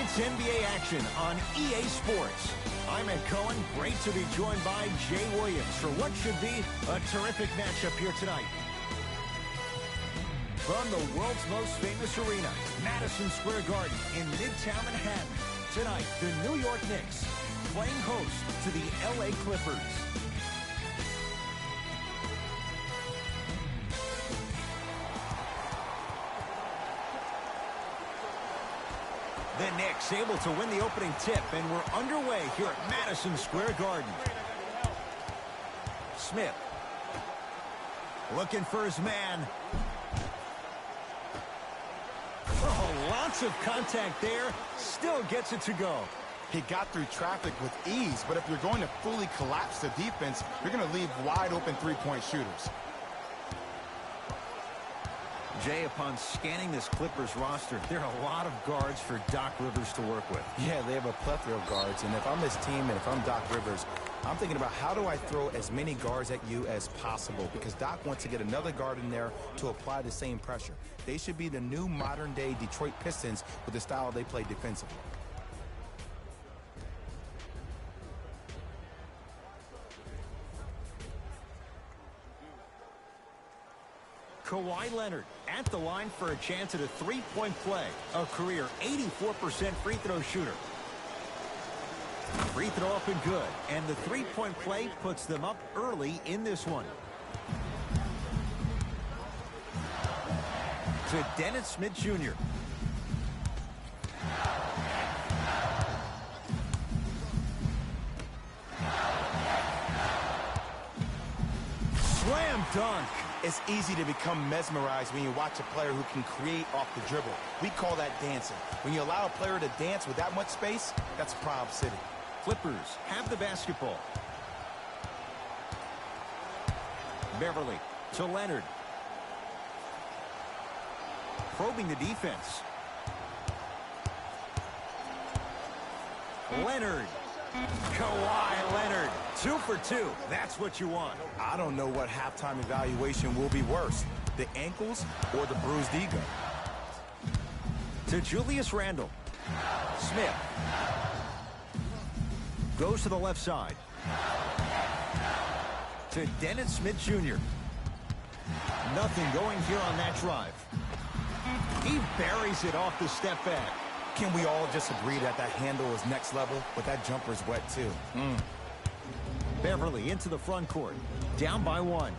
It's NBA action on EA Sports. I'm Ed Cohen. Great to be joined by Jay Williams for what should be a terrific matchup here tonight. From the world's most famous arena, Madison Square Garden in Midtown Manhattan. Tonight, the New York Knicks playing host to the LA Clippers. The Knicks able to win the opening tip, and we're underway here at Madison Square Garden. Smith looking for his man. Oh, lots of contact there. Still gets it to go. He got through traffic with ease, but if you're going to fully collapse the defense, you're going to leave wide open three-point shooters. Jay, upon scanning this Clippers roster, there are a lot of guards for Doc Rivers to work with. Yeah, they have a plethora of guards, and if I'm this team and if I'm Doc Rivers, I'm thinking about how do I throw as many guards at you as possible, because Doc wants to get another guard in there to apply the same pressure. They should be the new modern-day Detroit Pistons with the style they play defensively. Kawhi Leonard at the line for a chance at a three-point play. A career 84% free throw shooter. Free throw up and good. And the three-point play puts them up early in this one. To Dennis Smith Jr. Slam dunk. It's easy to become mesmerized when you watch a player who can create off the dribble. We call that dancing. When you allow a player to dance with that much space, that's Prob City. Clippers have the basketball. Beverly to Leonard. Probing the defense. Leonard. Kawhi Leonard. 2 for 2. That's what you want. I don't know what halftime evaluation will be worse, the ankles or the bruised ego. To Julius Randle. Smith. Goes to the left side. To Dennis Smith Jr. Nothing going here on that drive. He buries it off the step back. Can we all just agree that that handle is next level, but that jumper's wet too? Beverly into the front court. Down by 1.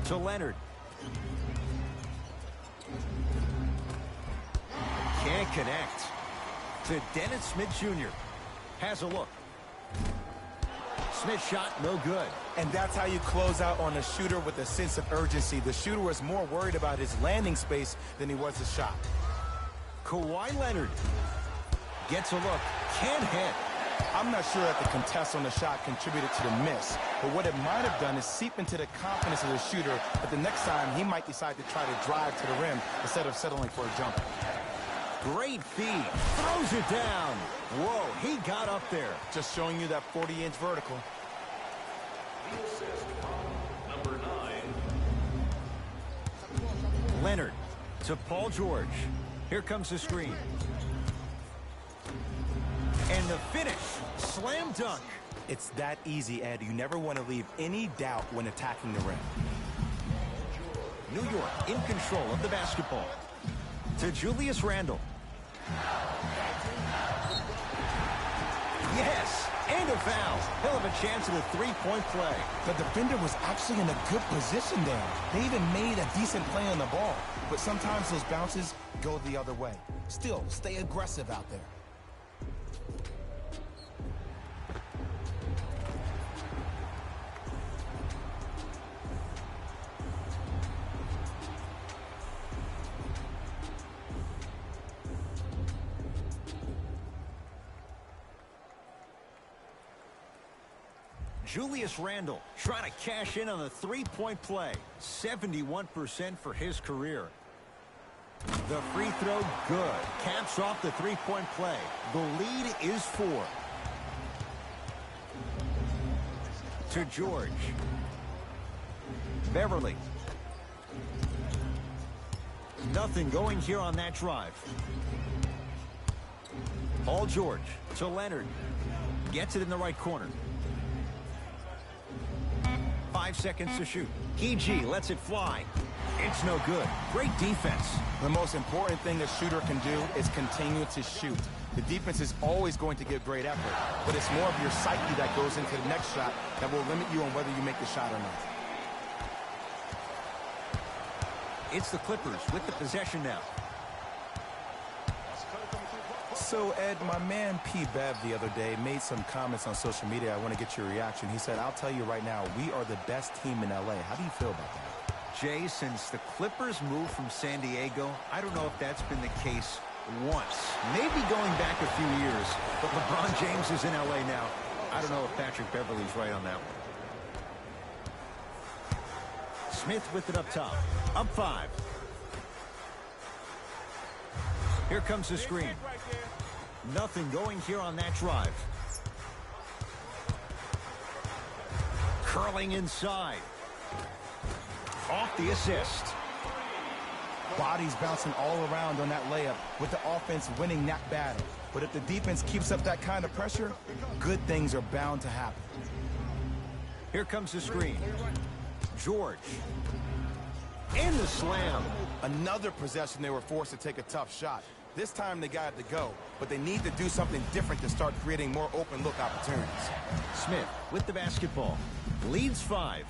To Leonard. Can't connect. To Dennis Smith Jr. Has a look. Smith shot no good. And that's how you close out on a shooter with a sense of urgency. The shooter was more worried about his landing space than he was his shot. Kawhi Leonard gets a look. Can't hit. I'm not sure that the contest on the shot contributed to the miss, but what it might have done is seep into the confidence of the shooter, but the next time he might decide to try to drive to the rim instead of settling for a jumper. Great feed. Throws it down. Whoa, he got up there. Just showing you that 40-inch vertical. Number 9. Leonard to Paul George. Here comes the screen. And the finish. Slam dunk. It's that easy, Ed. You never want to leave any doubt when attacking the rim. New York in control of the basketball. To Julius Randle. Yes, and a foul. He'll have a chance at a three-point play. The defender was actually in a good position there. They even made a decent play on the ball. But sometimes those bounces go the other way. Still, stay aggressive out there. Julius Randle trying to cash in on the three-point play. 71% for his career. The free throw, good. Caps off the three-point play. The lead is 4. To George. Beverly. Nothing going here on that drive. Paul George to Leonard. Gets it in the right corner. 5 seconds to shoot. PG lets it fly. It's no good. Great defense. The most important thing a shooter can do is continue to shoot. The defense is always going to give great effort, but it's more of your psyche that goes into the next shot that will limit you on whether you make the shot or not. It's the Clippers with the possession now. So, Ed, my man P. Bev the other day made some comments on social media. I want to get your reaction. He said, I'll tell you right now, we are the best team in L.A. How do you feel about that? Jay, since the Clippers moved from San Diego, I don't know if that's been the case once. Maybe going back a few years, but LeBron James is in L.A. now. I don't know if Patrick Beverley's right on that one. Smith with it up top. Up 5. Here comes the screen. Nothing going here on that drive. Curling inside. Off the assist. Bodies bouncing all around on that layup with the offense winning that battle. But if the defense keeps up that kind of pressure, good things are bound to happen. Here comes the screen. George. And the slam. Another possession they were forced to take a tough shot. This time they got to go, but they need to do something different to start creating more open look opportunities. Smith with the basketball. Leads 5.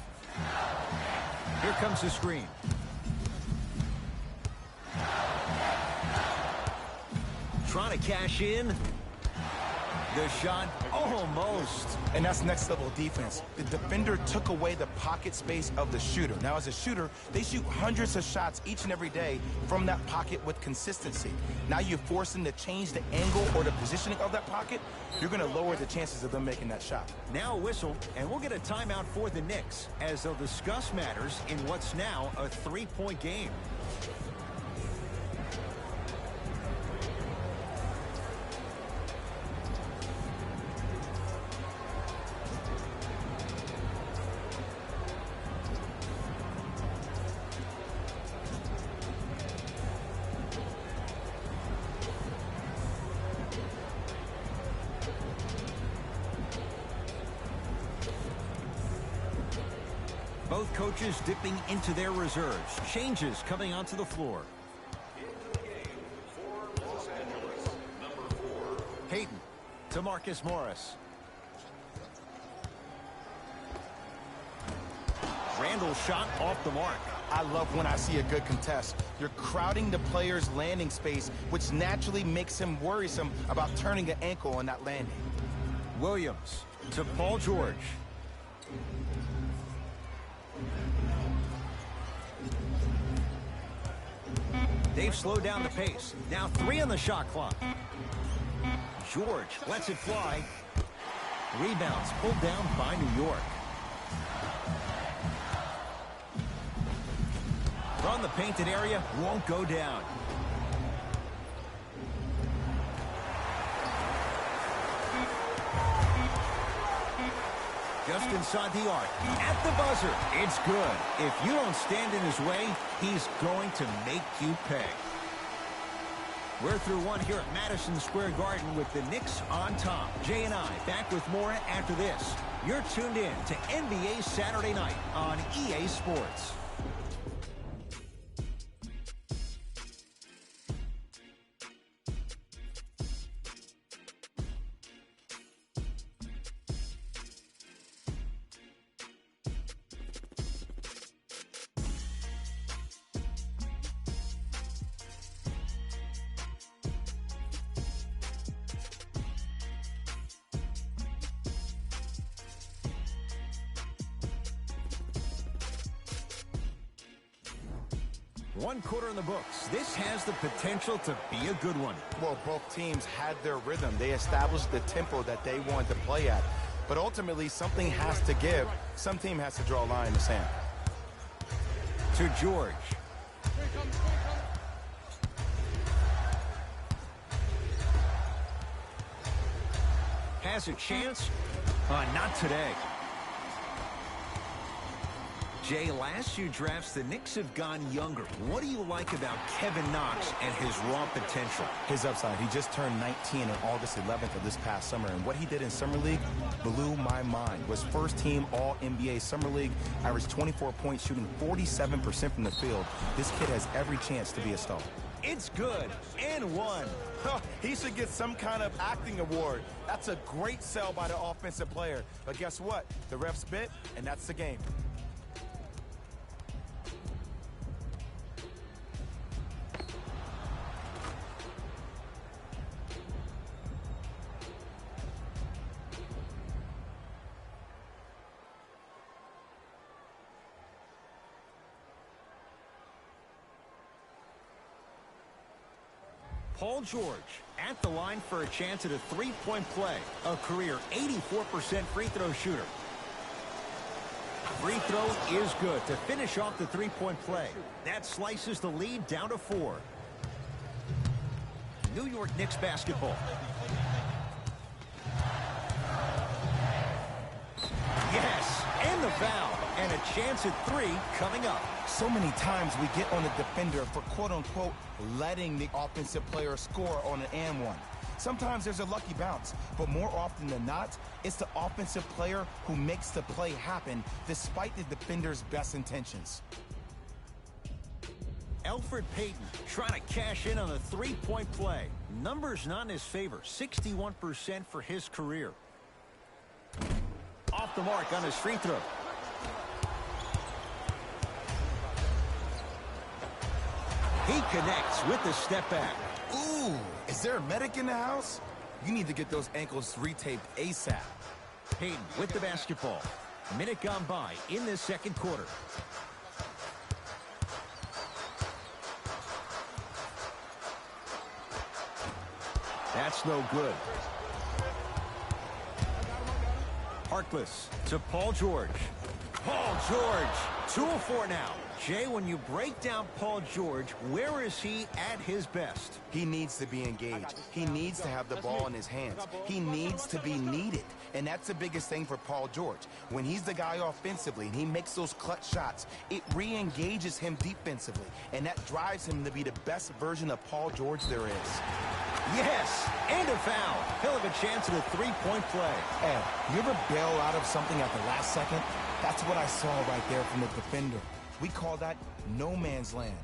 Here comes the screen. Trying to cash in. The shot almost. And that's next level defense. The defender took away the pocket space of the shooter. Now, as a shooter, they shoot hundreds of shots each and every day from that pocket with consistency. Now you force them to change the angle or the positioning of that pocket. You're going to lower the chances of them making that shot. Now a whistle, and we'll get a timeout for the Knicks as they'll discuss matters in what's now a 3-point game. Both coaches dipping into their reserves. Changes coming onto the floor. Payton to Marcus Morris. Randall's shot off the mark. I love when I see a good contest. You're crowding the player's landing space, which naturally makes him worrisome about turning an ankle on that landing. Williams to Paul George. They've slowed down the pace. Now 3 on the shot clock. George lets it fly. Rebounds pulled down by New York. From the painted area, won't go down. Just inside the arc. At the buzzer. It's good. If you don't stand in his way, he's going to make you pay. We're through one here at Madison Square Garden with the Knicks on top. Jay and I back with more after this. You're tuned in to NBA Saturday Night on EA Sports. One quarter in the books. This has the potential to be a good one. Well, both teams had their rhythm. They established the tempo that they wanted to play at. But ultimately, something has to give. Some team has to draw a line in the sand. To George. Has a chance? Not today. Jay, last few drafts, the Knicks have gone younger. What do you like about Kevin Knox and his raw potential? His upside. He just turned 19 on August 11th of this past summer, and what he did in Summer League blew my mind. Was first team All-NBA Summer League, averaged 24 points, shooting 47% from the field. This kid has every chance to be a star. It's good, and one. He should get some kind of acting award. That's a great sell by the offensive player. But guess what? The refs bit, and that's the game. Paul George at the line for a chance at a three-point play. A career 84% free throw shooter. Free throw is good to finish off the three-point play. That slices the lead down to 4. New York Knicks basketball. Yes, and the foul. And a chance at 3 coming up. So many times we get on the defender for quote-unquote letting the offensive player score on an and one. Sometimes there's a lucky bounce, but more often than not, it's the offensive player who makes the play happen despite the defender's best intentions. Elfrid Payton trying to cash in on a three-point play. Numbers not in his favor, 61% for his career. Off the mark on his free throw. He connects with the step back. Ooh, is there a medic in the house? You need to get those ankles retaped ASAP. Payton with the basketball. Minute gone by in this second quarter. That's no good. Harkless to Paul George. Paul George, 2 of 4 now. Jay, when you break down Paul George, where is he at his best? He needs to be engaged. He needs to have the ball in his hands. He needs to be needed. And that's the biggest thing for Paul George. When he's the guy offensively and he makes those clutch shots, it re-engages him defensively. And that drives him to be the best version of Paul George there is. Yes, and a foul. He'll have a chance at a three-point play. Ed, you ever bail out of something at the last second? That's what I saw right there from the defender. We call that no man's land.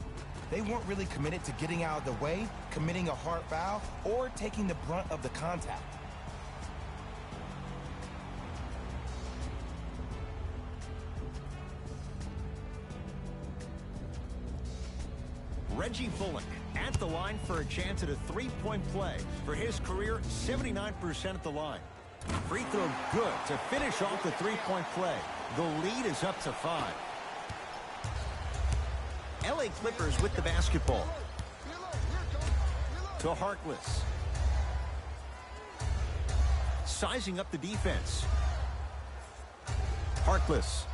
They weren't really committed to getting out of the way, committing a hard foul, or taking the brunt of the contact. Reggie Bullock at the line for a chance at a three-point play. For his career, 79% at the line. Free throw good to finish off the three-point play. The lead is up to 5. LA Clippers with the basketball. To Harkless. Sizing up the defense. Harkless.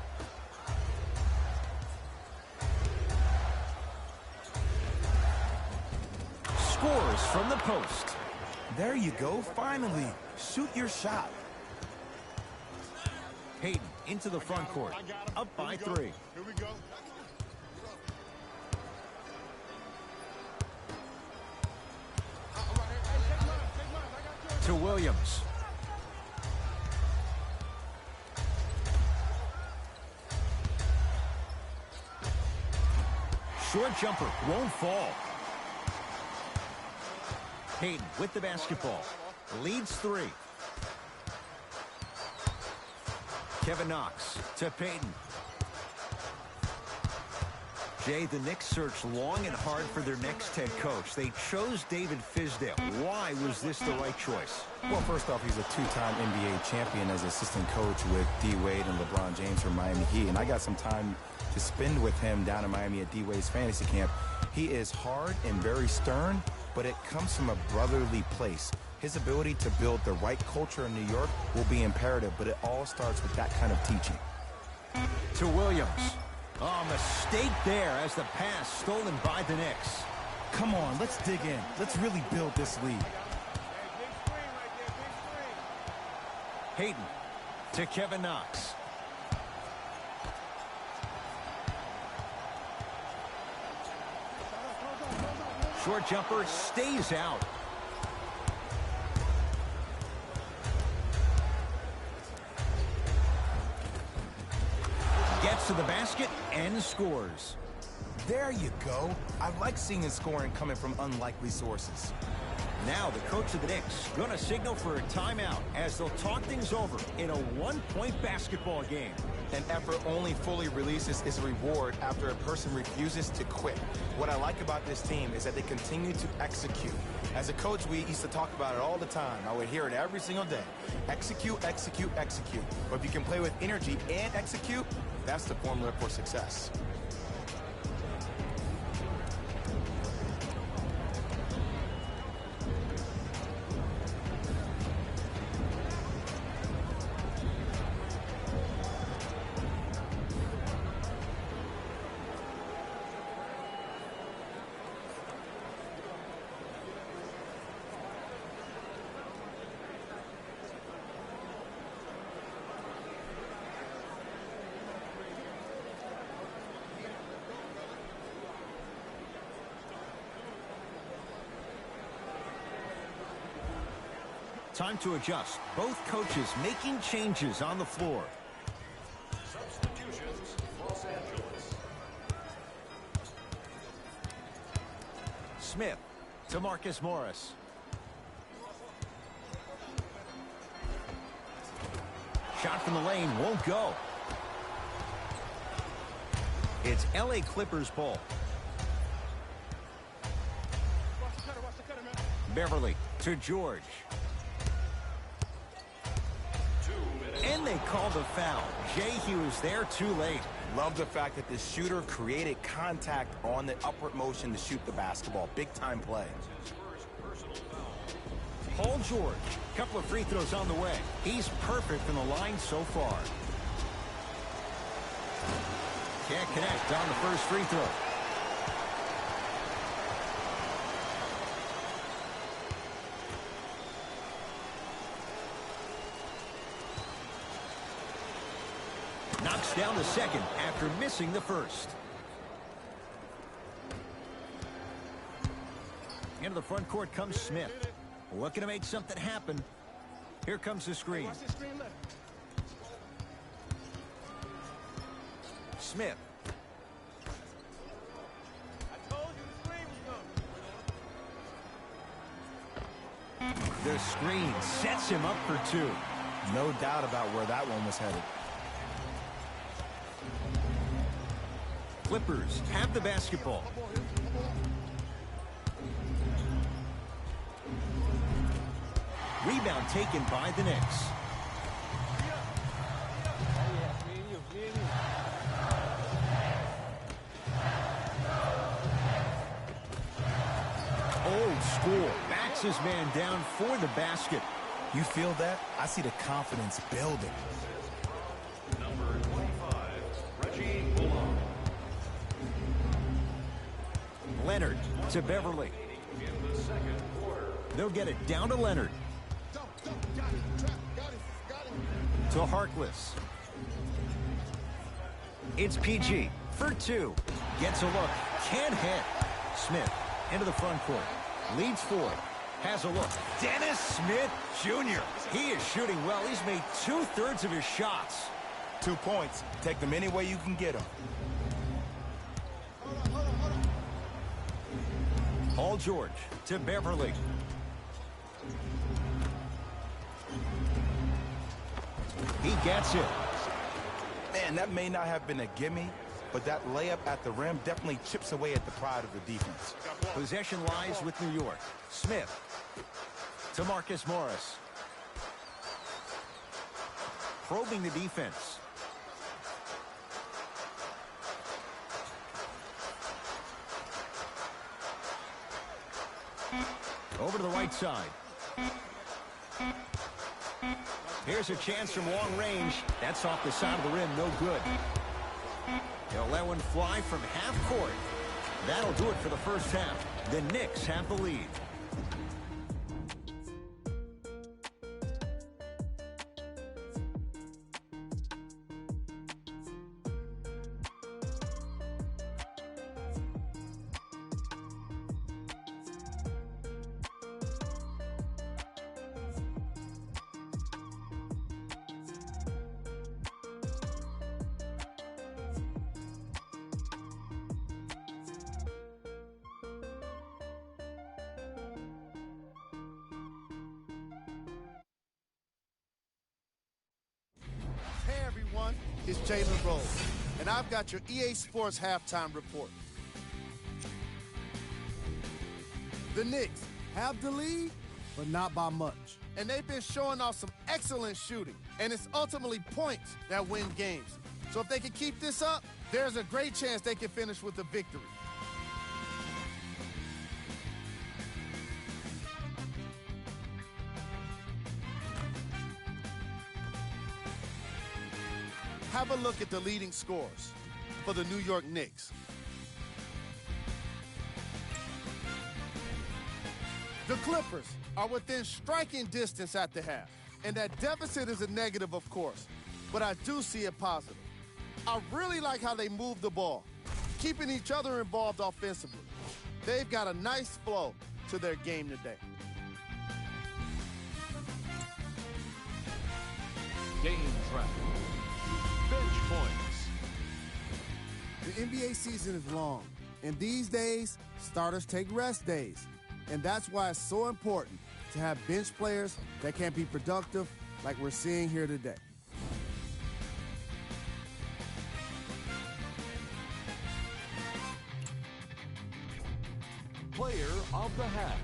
Scores from the post. There you go, finally. Shoot your shot. Payton into the front court. Up by 3. Here we go. To Williams. Short jumper won't fall. Payton with the basketball. Leads 3. Kevin Knox to Payton. Jay, the Knicks searched long and hard for their next head coach. They chose David Fizdale. Why was this the right choice? Well, first off, he's a 2-time NBA champion as assistant coach with D. Wade and LeBron James from Miami Heat. And I got some time to spend with him down in Miami at D. Wade's fantasy camp. He is hard and very stern, but it comes from a brotherly place. His ability to build the right culture in New York will be imperative, but it all starts with that kind of teaching. To Williams. Oh, mistake there as the pass stolen by the Knicks. Come on, let's dig in. Let's really build this lead. Payton to Kevin Knox. Short jumper stays out. Gets to the basket and scores. There you go. I like seeing his scoring coming from unlikely sources. Now the coach of the Knicks going to signal for a timeout as they'll talk things over in a one-point basketball game. An effort only fully releases its reward after a person refuses to quit. What I like about this team is that they continue to execute. As a coach, we used to talk about it all the time. I would hear it every single day. Execute, execute, execute. But if you can play with energy and execute, that's the formula for success. Time to adjust. Both coaches making changes on the floor. Substitutions, Los Angeles. Smith to Marcus Morris. Shot from the lane won't go. It's LA Clippers ball. Beverly to George. And they called a foul. Jay, he was there too late. Love the fact that the shooter created contact on the upward motion to shoot the basketball. Big time play. Paul George, couple of free throws on the way. He's perfect from the line so far. Can't connect on the first free throw. Knocks down the second after missing the first. Into the front court comes Smith. Looking to make something happen. Here comes the screen. Smith. The screen sets him up for two. No doubt about where that one was headed. Clippers have the basketball. Rebound taken by the Knicks. Old school. Backs his man down for the basket. You feel that? I see the confidence building. Number 25, Reggie Bullock. Leonard to Beverly. In the second quarter. They'll get it down to Leonard. To Harkless. It's PG for two. Gets a look. Can't hit. Smith into the front court. Leads four. Has a look. Dennis Smith Jr. He is shooting well. He's made 2/3 of his shots. 2 points. Take them any way you can get them. Paul George to Beverly. He gets it. Man, that may not have been a gimme, but that layup at the rim definitely chips away at the pride of the defense. Possession lies with New York. Smith to Marcus Morris. Probing the defense. Over to the right side. Here's a chance from long range. That's off the side of the rim. No good. They'll let one fly from half court. That'll do it for the first half. The Knicks have the lead. is Jalen Rose, and I've got your EA Sports halftime report. The Knicks have the lead, but not by much. And they've been showing off some excellent shooting, and it's ultimately points that win games. So if they can keep this up, there's a great chance they can finish with a victory. Have a look at the leading scorers for the New York Knicks. The Clippers are within striking distance at the half, and that deficit is a negative, of course, but I do see it positive. I really like how they move the ball, keeping each other involved offensively. They've got a nice flow to their game today. Game track. Bench points. The NBA season is long, and these days, starters take rest days. And that's why it's so important to have bench players that can be productive like we're seeing here today. Player of the half.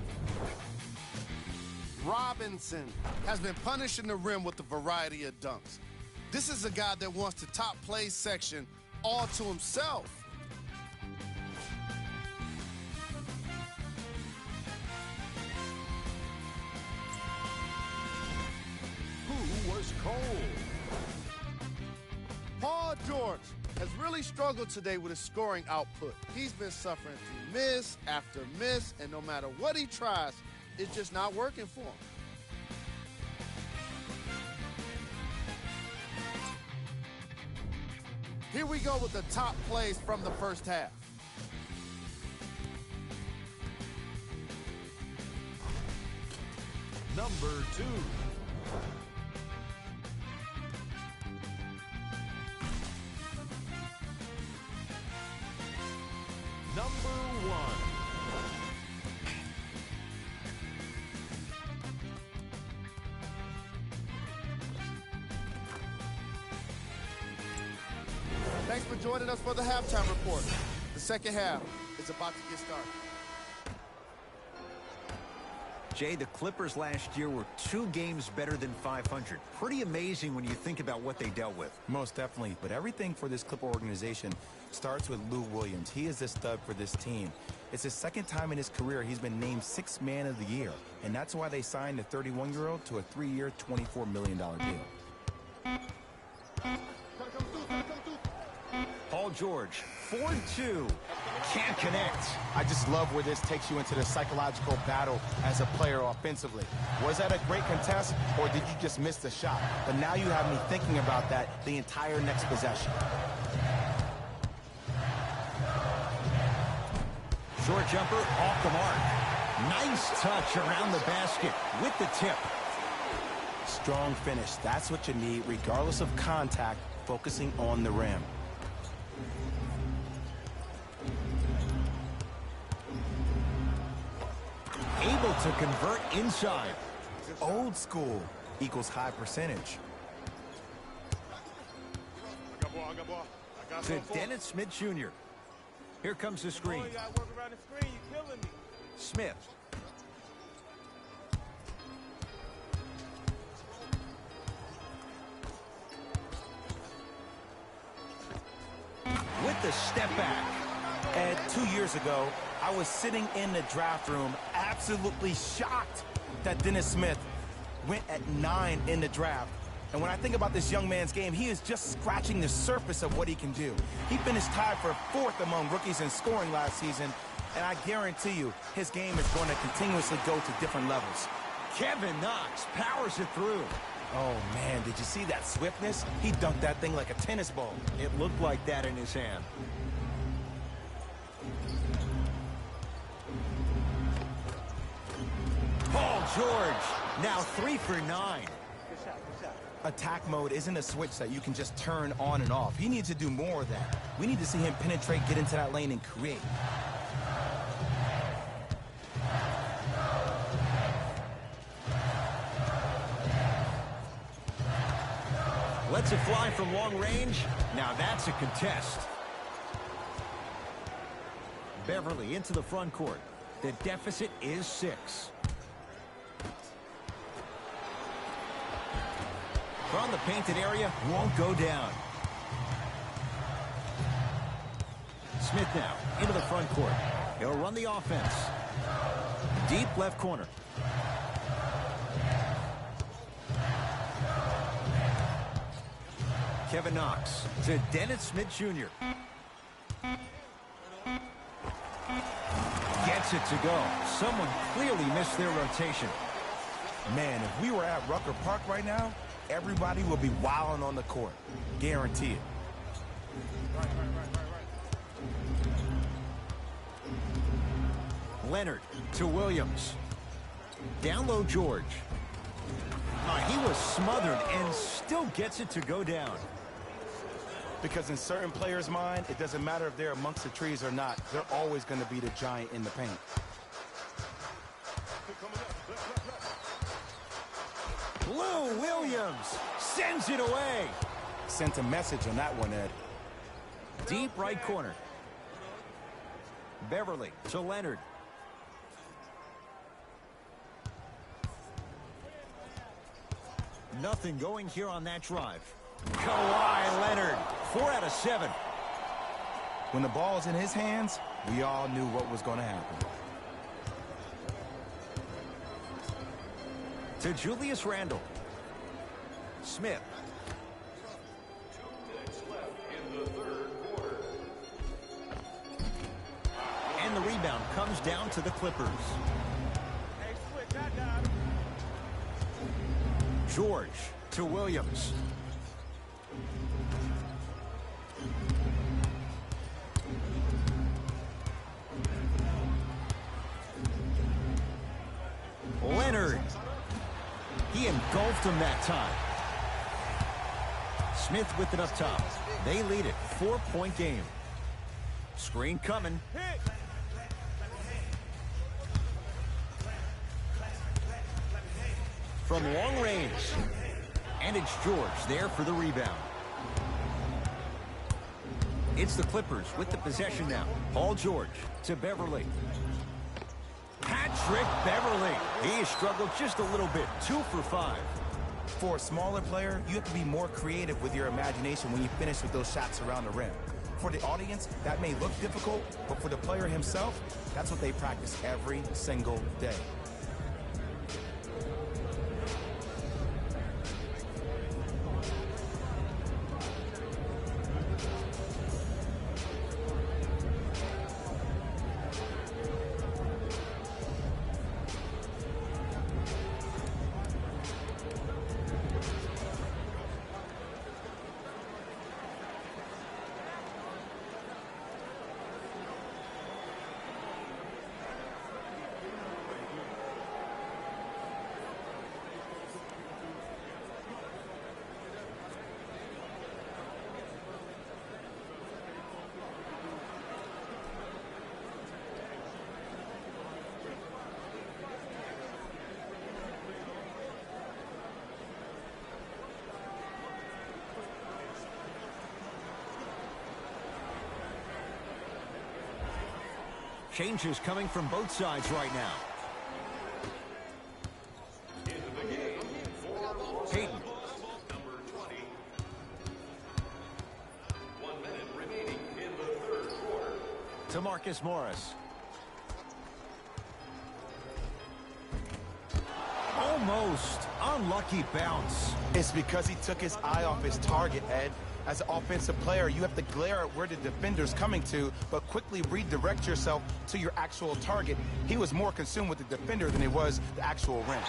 Robinson has been punishing the rim with a variety of dunks. This is a guy that wants the top plays section all to himself. Who was cold? Paul George has really struggled today with his scoring output. He's been suffering through miss after miss, and no matter what he tries, it's just not working for him. Here we go with the top plays from the first half. Number 2. Number 1. Thanks for joining us for the halftime report. The second half is about to get started. Jay, the Clippers last year were 2 games better than 500. Pretty amazing when you think about what they dealt with. Most definitely. But everything for this Clipper organization starts with Lou Williams. He is the stud for this team. It's his second time in his career he's been named 6th Man of the Year. And that's why they signed the 31-year-old to a 3-year, $24 million deal. Paul George, 4-2. Can't connect. I just love where this takes you into the psychological battle as a player offensively. Was that a great contest, or did you just miss the shot? But now you have me thinking about that the entire next possession. Short jumper off the mark. Nice touch around the basket with the tip. Strong finish. That's what you need, regardless of contact, focusing on the rim. Able to convert inside. Old school equals high percentage. To Dennis Smith Jr. Here comes the screen. Smith. With the step back. And 2 years ago, I was sitting in the draft room absolutely shocked that Dennis Smith went at 9 in the draft. And when I think about this young man's game, he is just scratching the surface of what he can do. He finished tied for 4th among rookies in scoring last season, and I guarantee you his game is going to continuously go to different levels. Kevin Knox powers it through. Oh, man, did you see that swiftness? He dunked that thing like a tennis ball. It looked like that in his hand. Paul George, now 3 for 9. Attack mode isn't a switch that you can just turn on and off. He needs to do more of that. We need to see him penetrate, get into that lane, and create. Lets it fly from long range. Now that's a contest. Beverly into the front court. The deficit is 6. From the painted area, won't go down. Smith now into the front court. He'll run the offense. Deep left corner. Kevin Knox to Dennis Smith Jr. Gets it to go. Someone clearly missed their rotation. Man, if we were at Rucker Park right now, everybody will be wilding on the court. Guarantee it. Leonard to Williams. Down low, George. He was smothered and still gets it to go down. Because in certain players' mind, it doesn't matter if they're amongst the trees or not. They're always going to be the giant in the paint. Lou Williams sends it away. Sent a message on that one, Ed. Deep right corner. Beverly to Leonard. Nothing going here on that drive. Kawhi Leonard, 4 out of 7. When the ball is in his hands, we all knew what was going to happen. To Julius Randle. Smith. 2 minutes left in the third quarter. And the rebound comes down to the Clippers. George to Williams. Leonard. He engulfed him that time. Smith with it up top. They lead it. 4-point game. Screen coming. From long range. And it's George there for the rebound. It's the Clippers with the possession now. Paul George to Beverly. Patrick Beverly. He struggled just a little bit. 2 for 5. For a smaller player, you have to be more creative with your imagination when you finish with those shots around the rim. For the audience, that may look difficult, but for the player himself, that's what they practice every single day. Changes coming from both sides right now. Payton. Number 20. 1 minute remaining in the third quarter. To Marcus Morris. Almost. Unlucky bounce. It's because he took his eye off his target, Ed. As an offensive player, you have to glare at where the defender's coming to, but quickly redirect yourself to your actual target. He was more consumed with the defender than he was the actual rim.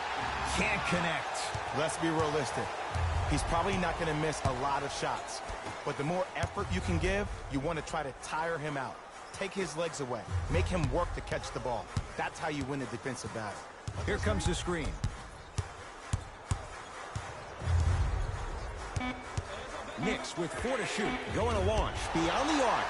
Can't connect. Let's be realistic. He's probably not going to miss a lot of shots. But the more effort you can give, you want to try to tire him out. Take his legs away. Make him work to catch the ball. That's how you win a defensive battle. Here comes the screen. Knicks with 4 to shoot. Going to launch beyond the arc.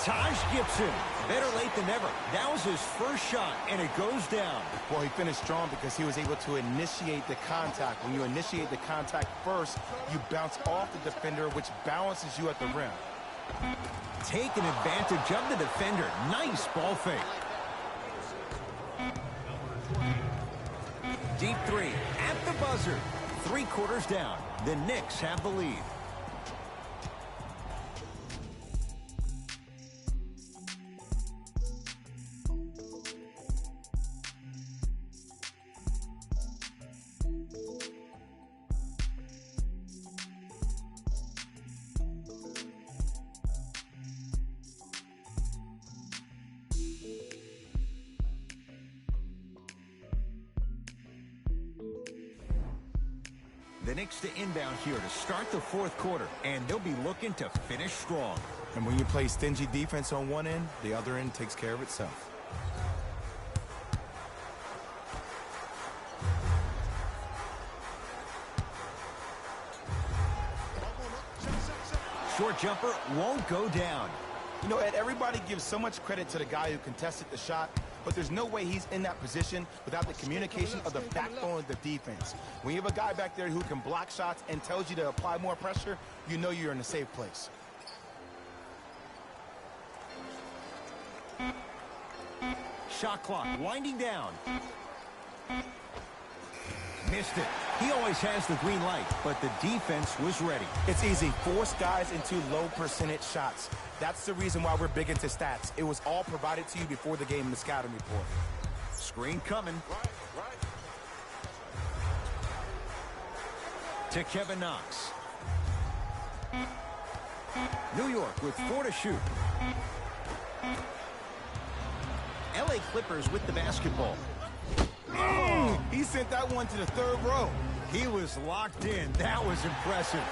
Taj Gibson, better late than never. That was his first shot, and it goes down. Well, he finished strong because he was able to initiate the contact. When you initiate the contact first, you bounce off the defender, which balances you at the rim. Taking advantage of the defender. Nice ball fake. Deep three at the buzzer. 3 quarters down. The Knicks have the lead. The Knicks to inbound here to start the 4th quarter, and they'll be looking to finish strong. And when you play stingy defense on one end, the other end takes care of itself. Short jumper won't go down. You know, Ed, everybody gives so much credit to the guy who contested the shot, but there's no way he's in that position without the communication of the backbone of the defense. When you have a guy back there who can block shots and tells you to apply more pressure, you know you're in a safe place. Shot clock winding down. Missed it. He always has the green light, but the defense was ready. It's easy. Force guys into low percentage shots. That's the reason why we're big into stats. It was all provided to you before the game in the scouting report. Screen coming. To Kevin Knox. New York with 4 to shoot. LA Clippers with the basketball. Oh, he sent that one to the 3rd row. He was locked in. That was impressive.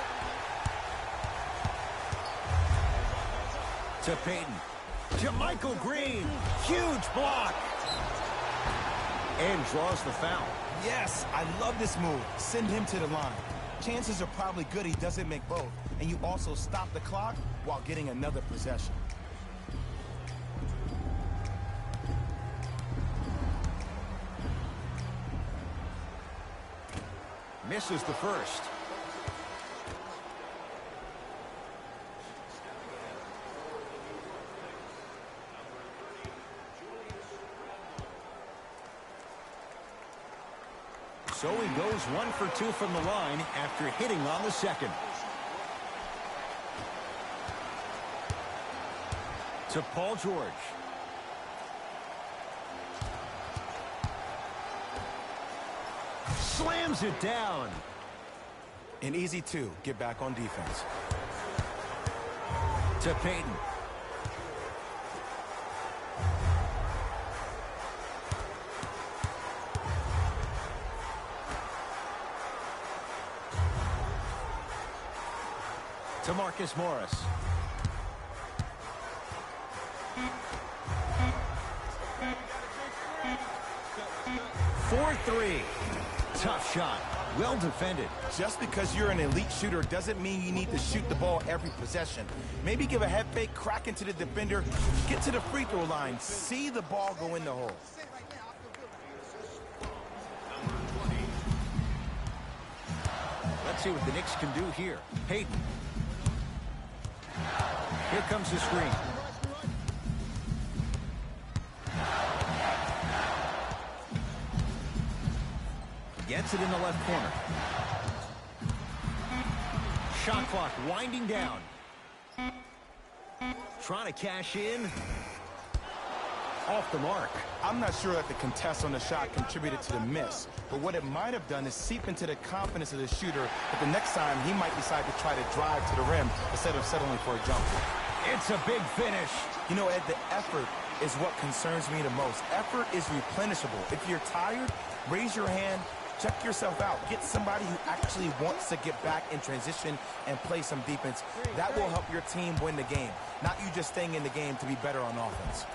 To Payton. To Michael Green. Huge block. And draws the foul. Yes, I love this move. Send him to the line. Chances are probably good he doesn't make both. And you also stop the clock while getting another possession. Misses the first. So he goes 1 for 2 from the line after hitting on the second. To Paul George. Slams it down. An easy 2. Get back on defense. To Payton. To Marcus Morris. For 3. Tough shot. Well defended. Just because you're an elite shooter doesn't mean you need to shoot the ball every possession. Maybe give a head fake, crack into the defender, get to the free throw line, see the ball go in the hole. Let's see what the Knicks can do here. Payton. Here comes the screen. Gets it in the left corner. Shot clock winding down. Trying to cash in. Off the mark. I'm not sure that the contest on the shot contributed to the miss, but what it might have done is seep into the confidence of the shooter that the next time he might decide to try to drive to the rim instead of settling for a jumper. It's a big finish. You know, Ed, the effort is what concerns me the most. Effort is replenishable. If you're tired, raise your hand, check yourself out. Get somebody who actually wants to get back in transition and play some defense. That will help your team win the game, not you just staying in the game to be better on offense.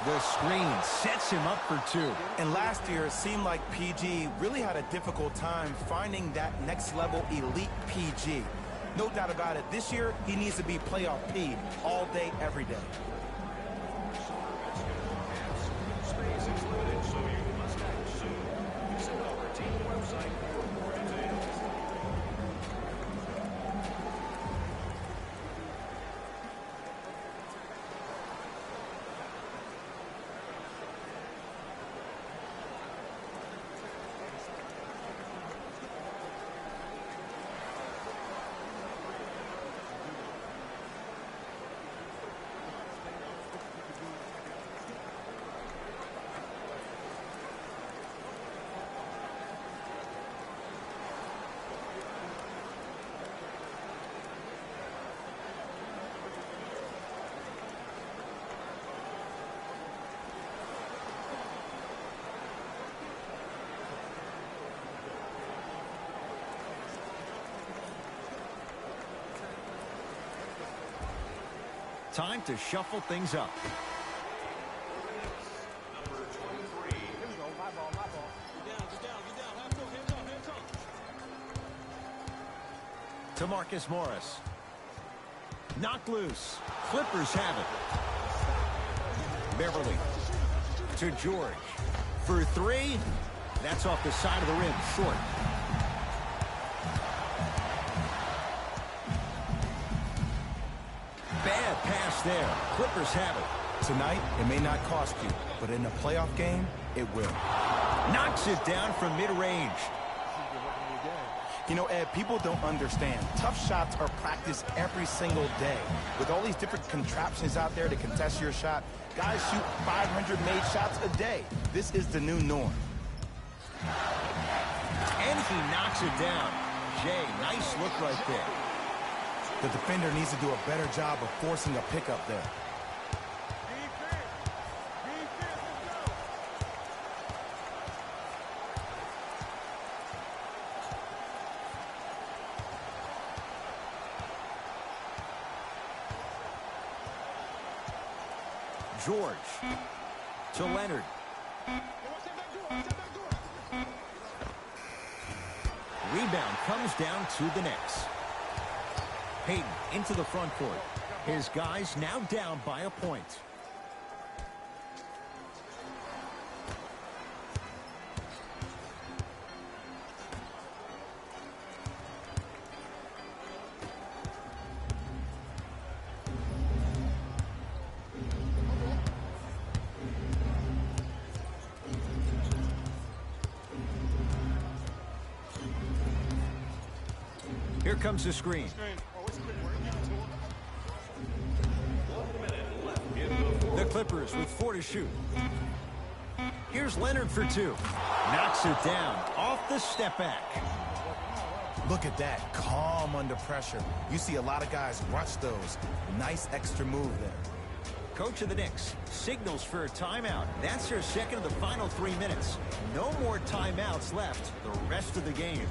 The screen sets him up for 2. And last year, it seemed like PG really had a difficult time finding that next level elite PG. No doubt about it, this year, he needs to be playoff P all day, every day. Time to shuffle things up. To Marcus Morris. Knocked loose. Clippers have it. Beverly. To George. For three. That's off the side of the rim. Short. Bad pass there. Clippers have it. Tonight, it may not cost you, but in a playoff game, it will. Knocks it down from mid-range. You know, Ed, people don't understand. Tough shots are practiced every single day. With all these different contraptions out there to contest your shot, guys shoot 500 made shots a day. This is the new norm. And he knocks it down. Jay, nice look right there. The defender needs to do a better job of forcing a pickup there. George to Leonard. Rebound comes down to the Knicks. Payton into the front court. His guys now down by a point. Here comes the screen. The Clippers with 4 to shoot. Here's Leonard for 2. Knocks it down off the step back. Look at that, calm under pressure. You see a lot of guys rush those. Nice extra move there. Coach of the Knicks signals for a timeout. That's their second of the final 3 minutes. No more timeouts left the rest of the game.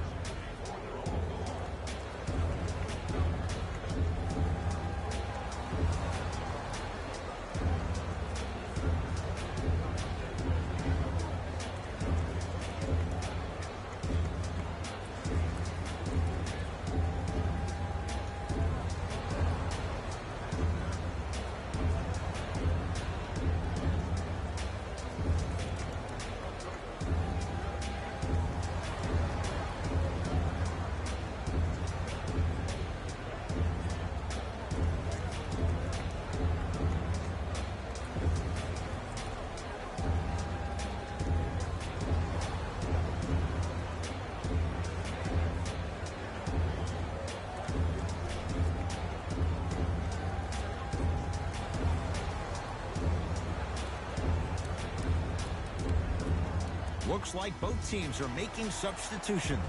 Looks like both teams are making substitutions.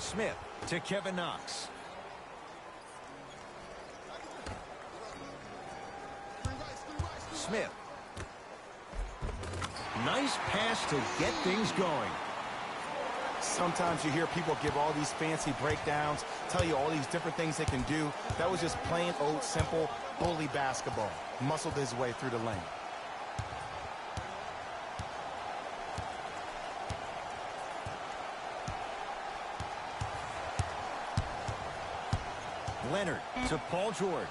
Smith to Kevin Knox. Smith. Nice pass to get things going. Sometimes you hear people give all these fancy breakdowns, tell you all these different things they can do. That was just plain old simple bully basketball. Muscled his way through the lane. Leonard to Paul George.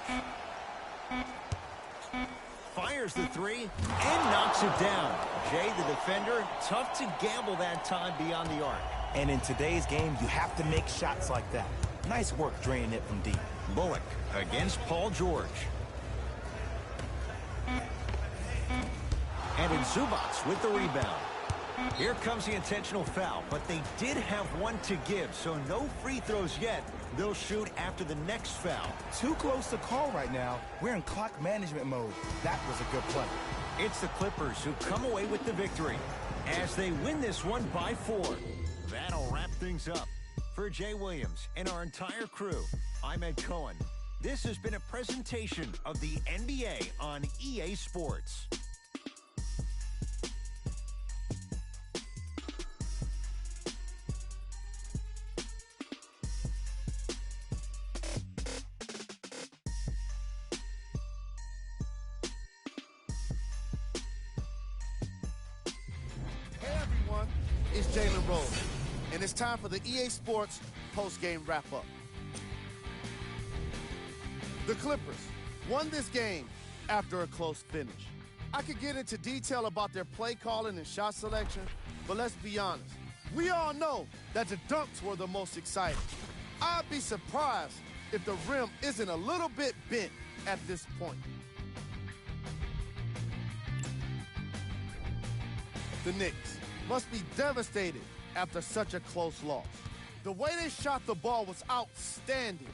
Fires the 3 and knocks it down. Jay, the defender, tough to gamble that time beyond the arc. And in today's game, you have to make shots like that. Nice work draining it from deep. Bullock against Paul George. And in Zubats with the rebound. Here comes the intentional foul, but they did have one to give, so no free throws yet. They'll shoot after the next foul. Too close to call right now. We're in clock management mode. That was a good play. It's the Clippers who come away with the victory as they win this one by 4. That'll wrap things up. For Jay Williams and our entire crew, I'm Ed Cohen. This has been a presentation of the NBA on EA Sports. Jalen Rose, and it's time for the EA Sports post-game wrap-up. The Clippers won this game after a close finish. I could get into detail about their play calling and shot selection, but let's be honest. We all know that the dunks were the most exciting. I'd be surprised if the rim isn't a little bit bent at this point. The Knicks must be devastated after such a close loss. The way they shot the ball was outstanding,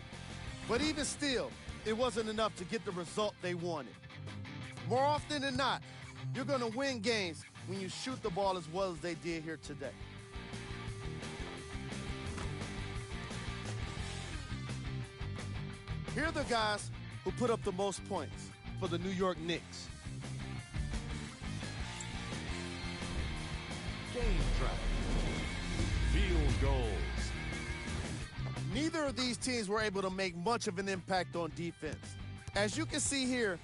but even still, it wasn't enough to get the result they wanted. More often than not, you're going to win games when you shoot the ball as well as they did here today. Here are the guys who put up the most points for the New York Knicks. Game track. Field goals. Neither of these teams were able to make much of an impact on defense. As you can see here,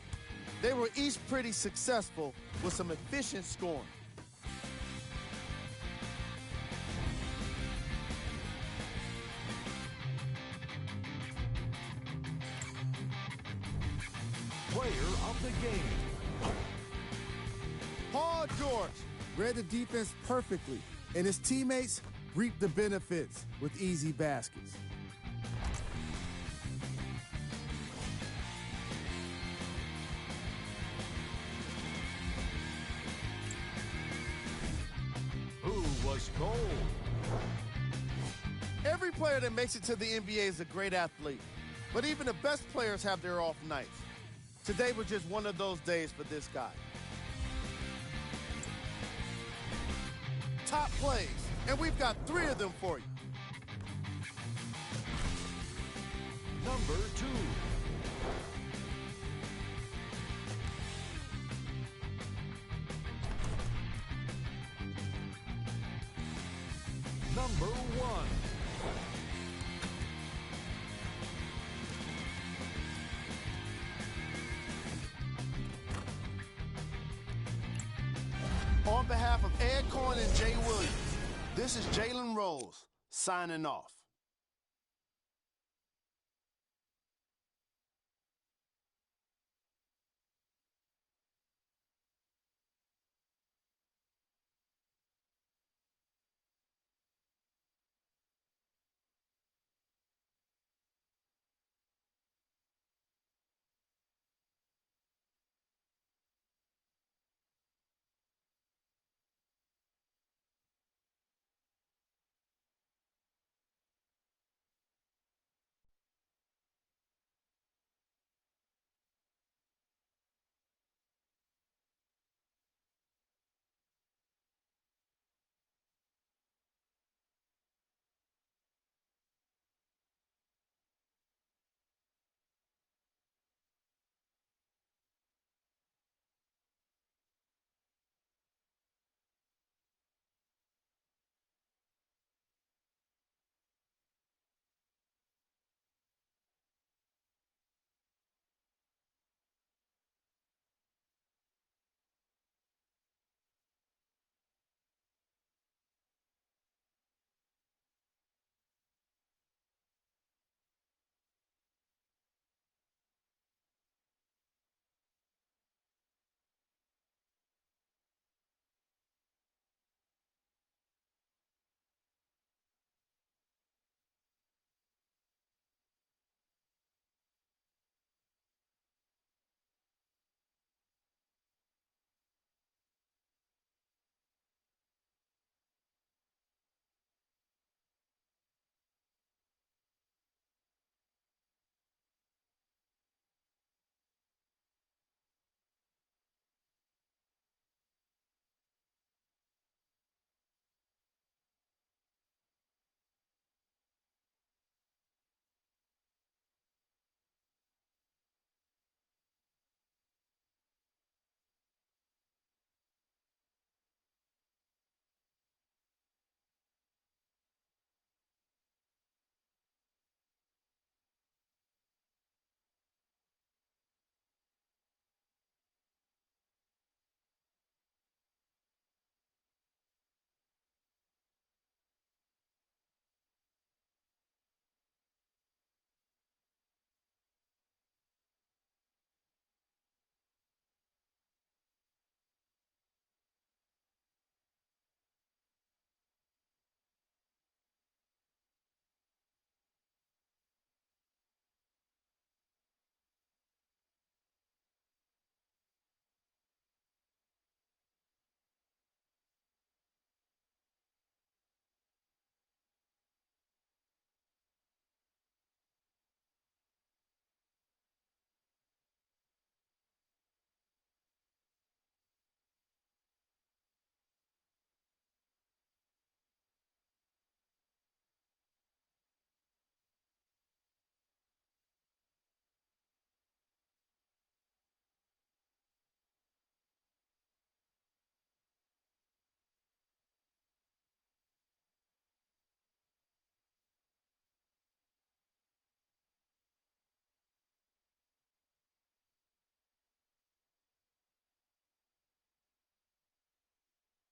they were each pretty successful with some efficient scoring. Player of the game. Paul George read the defense perfectly, and his teammates reaped the benefits with easy baskets. Who was cold? Every player that makes it to the NBA is a great athlete, but even the best players have their off nights. Today was just one of those days for this guy. Top plays, and we've got 3 of them for you. Number 2. Number 1. On behalf of Ed Cohen and Jay Williams, this is Jalen Rose signing off.